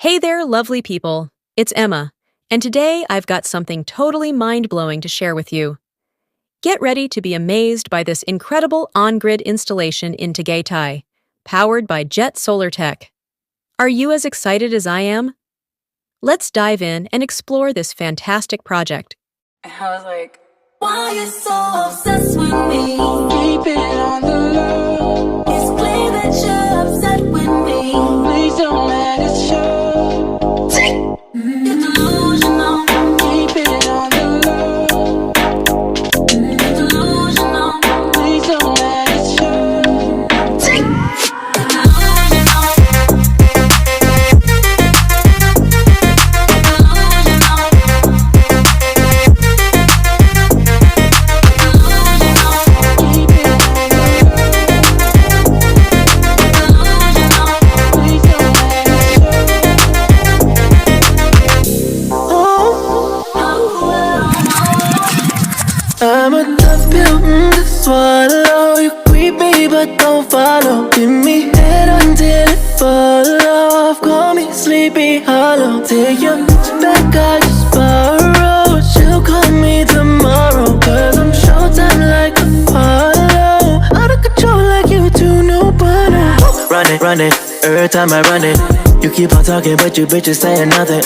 Hey there, lovely people. It's Emma, and today I've got something totally mind-blowing to share with you. Get ready to be amazed by this incredible on-grid installation in Tagaytay, powered by JetSolarTech. Are you as excited as I am? Let's dive in and explore this fantastic project. I was like, why you so obsessed with me? Keep it on the low. It's clear that you're upset with me. Please don't let it show. You're delusional. Keep it on the low. You're delusional. Please don't let it show. You're delusional. I'm a tough pill to swallow. You creep me but don't follow. Give me head until it fall off. Call me Sleepy Hollow. Take your bitch back, I just borrow. She'll call me tomorrow, cause I'm showtime like Apollo. Out of control like you two, nobody. Run it, every time I run it. You keep on talking but you bitches saying nothing.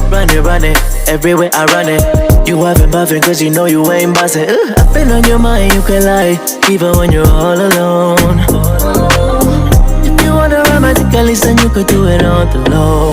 Run it, everywhere I run it. You huffin' puffin' cause you know you ain't bustin'. I've been on your mind, you can lie, even when you're all alone. If you wanna romantic, at least then you could do it on the low.